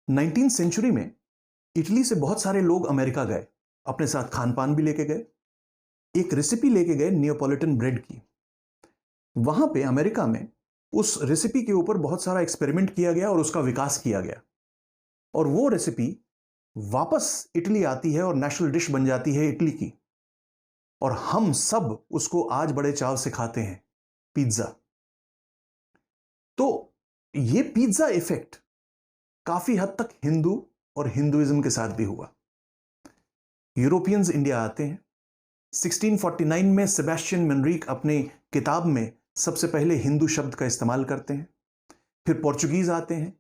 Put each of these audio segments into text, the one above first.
19th century में Italy से बहुत सारे लोग अमेरिका गए, अपने साथ खान पान भी लेके गए। एक रेसिपी लेके गए नियोपॉलिटन ब्रेड की। वहां पे अमेरिका में उस रेसिपी के ऊपर बहुत सारा एक्सपेरिमेंट किया गया और उसका विकास किया गया, और वो रेसिपी वापस इटली आती है और नेशनल डिश बन जाती है इटली की, और हम सब उसको आज बड़े चाव से खाते हैं, पिज्जा। तो ये पिज्जा इफेक्ट काफी हद तक हिंदू और हिंदुइज्म के साथ भी हुआ। यूरोपियंस इंडिया आते हैं। 1649 में सेबेस्टियन मेनरिक अपनी किताब में सबसे पहले हिंदू शब्द का इस्तेमाल करते हैं। फिर पोर्चुगीज आते हैं,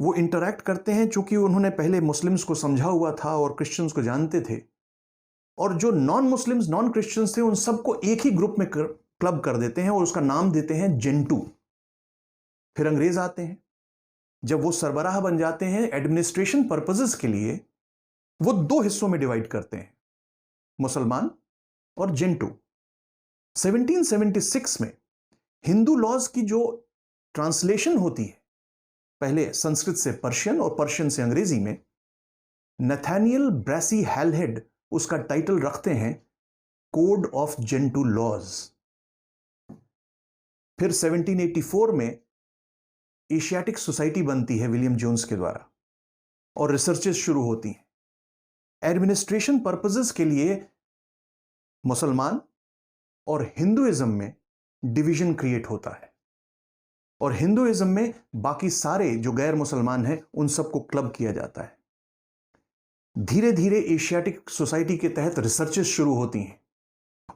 वो इंटरैक्ट करते हैं, चूंकि उन्होंने पहले मुस्लिम्स को समझा हुआ था और क्रिश्चियंस को जानते थे, और जो नॉन मुस्लिम्स नॉन क्रिश्चियंस थे उन सबको एक ही ग्रुप में क्लब कर देते हैं और उसका नाम देते हैं जेंटू। फिर अंग्रेज आते हैं। जब वो सरबराह बन जाते हैं एडमिनिस्ट्रेशन पर्पसेस के लिए, वो दो हिस्सों में डिवाइड करते हैं, मुसलमान और जेंटू। 1776 में हिंदू लॉज की जो ट्रांसलेशन होती है, पहले संस्कृत से पर्शियन और पर्शियन से अंग्रेजी में, नथानियल ब्रैसी हैलहेड उसका टाइटल रखते हैं कोड ऑफ जेंटू लॉज। फिर 1784 में एशियाटिक सोसाइटी बनती है विलियम जोन्स के द्वारा, और रिसर्चेस शुरू होती हैं। एडमिनिस्ट्रेशन पर्पसेस के लिए मुसलमान और हिंदुइज्म में डिवीजन क्रिएट होता है, और हिंदुइज्म में बाकी सारे जो गैर मुसलमान हैं उन सबको क्लब किया जाता है। धीरे धीरे एशियाटिक सोसाइटी के तहत रिसर्चेस शुरू होती हैं,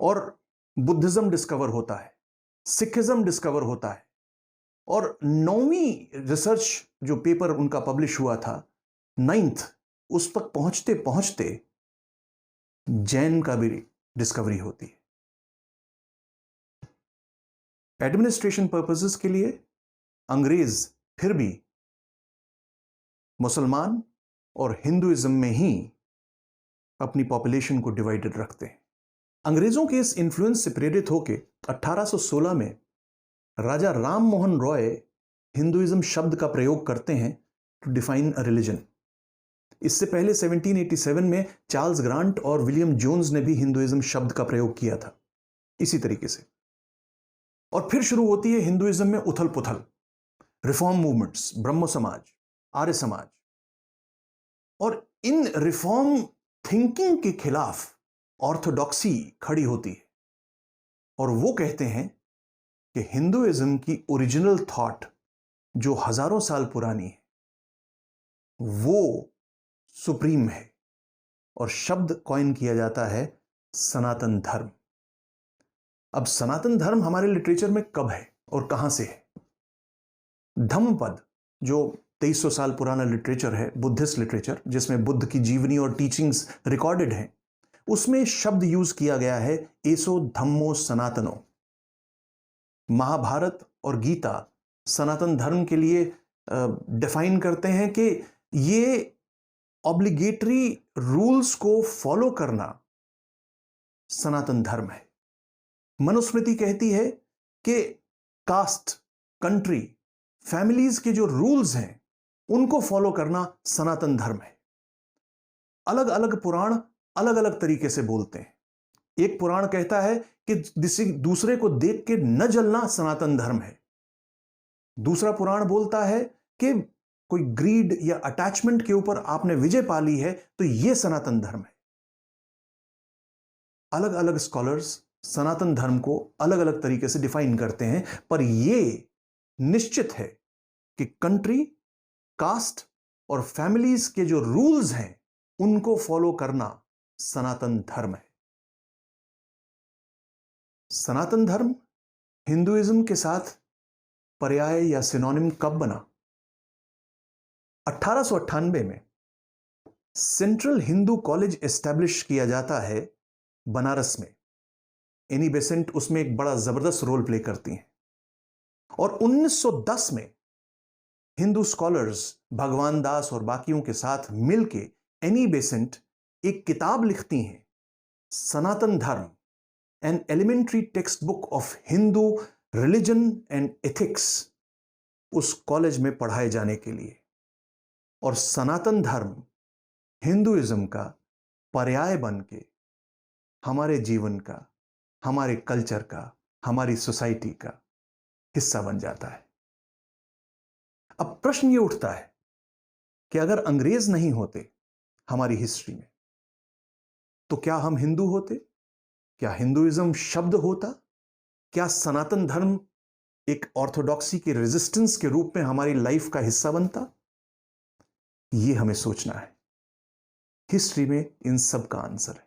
और बुद्धिज्म डिस्कवर होता है, सिखिज्म डिस्कवर होता है, और 9वीं रिसर्च जो पेपर उनका पब्लिश हुआ था, 9th, उस तक पहुंचते पहुंचते जैन का भी डिस्कवरी होती है। एडमिनिस्ट्रेशन पर्पसेस के लिए अंग्रेज फिर भी मुसलमान और हिंदुइज्म में ही अपनी पॉपुलेशन को डिवाइडेड रखते हैं। अंग्रेजों के इस इन्फ्लुएंस से प्रेरित होकर 1816 में राजा राम मोहन रॉय हिंदुइज्म शब्द का प्रयोग करते हैं टू डिफाइन अ रिलीजन। इससे पहले 1787 में चार्ल्स ग्रांट और विलियम जोन्स ने भी हिंदुइज्म शब्द का प्रयोग किया था इसी तरीके से। और फिर शुरू होती है हिंदुइज्म में उथल पुथल, रिफॉर्म मूवमेंट्स, ब्रह्म समाज, आर्य समाज, और इन रिफॉर्म थिंकिंग के खिलाफ ऑर्थोडॉक्सी खड़ी होती है, और वो कहते हैं कि हिंदुइज्म की ओरिजिनल थॉट जो हजारों साल पुरानी है वो सुप्रीम है, और शब्द कॉइन किया जाता है सनातन धर्म। अब सनातन धर्म हमारे लिटरेचर में कब है और कहां से है? धम्मपद जो 2300 साल पुराना लिटरेचर है, बुद्धिस्ट लिटरेचर, जिसमें बुद्ध की जीवनी और टीचिंग्स रिकॉर्डेड हैं, उसमें शब्द यूज किया गया है एसो धम्मो सनातनो। महाभारत और गीता सनातन धर्म के लिए डिफाइन करते हैं कि ये ऑब्लिगेटरी रूल्स को फॉलो करना सनातन धर्म है। मनुस्मृति कहती है कि कास्ट, कंट्री, फैमिलीज के जो रूल्स हैं उनको फॉलो करना सनातन धर्म है। अलग अलग पुराण अलग अलग तरीके से बोलते हैं। एक पुराण कहता है कि दूसरे को देख के न जलना सनातन धर्म है। दूसरा पुराण बोलता है कि कोई ग्रीड या अटैचमेंट के ऊपर आपने विजय पा ली है तो यह सनातन धर्म है। अलग अलग स्कॉलर्स सनातन धर्म को अलग अलग तरीके से डिफाइन करते हैं, पर यह निश्चित है कि कंट्री, कास्ट और फैमिलीज के जो रूल्स हैं उनको फॉलो करना सनातन धर्म है। सनातन धर्म हिंदुइज्म के साथ पर्याय या सिनोनिम कब बना? 1898 में सेंट्रल हिंदू कॉलेज एस्टैब्लिश किया जाता है बनारस में। एनी बेसेंट उसमें एक बड़ा जबरदस्त रोल प्ले करती हैं। और 1910 में हिंदू स्कॉलर्स भगवान दास और बाकियों के साथ मिलके एनी बेसेंट एक किताब लिखती हैं, Sanatan Dharma, an elementary text book of Hindu religion and ethics, उस कॉलेज में पढ़ाए जाने के लिए। और सनातन धर्म हिंदुइज्म का पर्याय बन के हमारे जीवन का, हमारे कल्चर का, हमारी सोसाइटी का हिस्सा बन जाता है। अब प्रश्न ये उठता है कि अगर अंग्रेज नहीं होते हमारी हिस्ट्री में, तो क्या हम हिंदू होते? क्या हिंदुइज्म शब्द होता? क्या सनातन धर्म एक ऑर्थोडॉक्सी के रेजिस्टेंस के रूप में हमारी लाइफ का हिस्सा बनता? ये हमें सोचना है। हिस्ट्री में इन सब का आंसर है।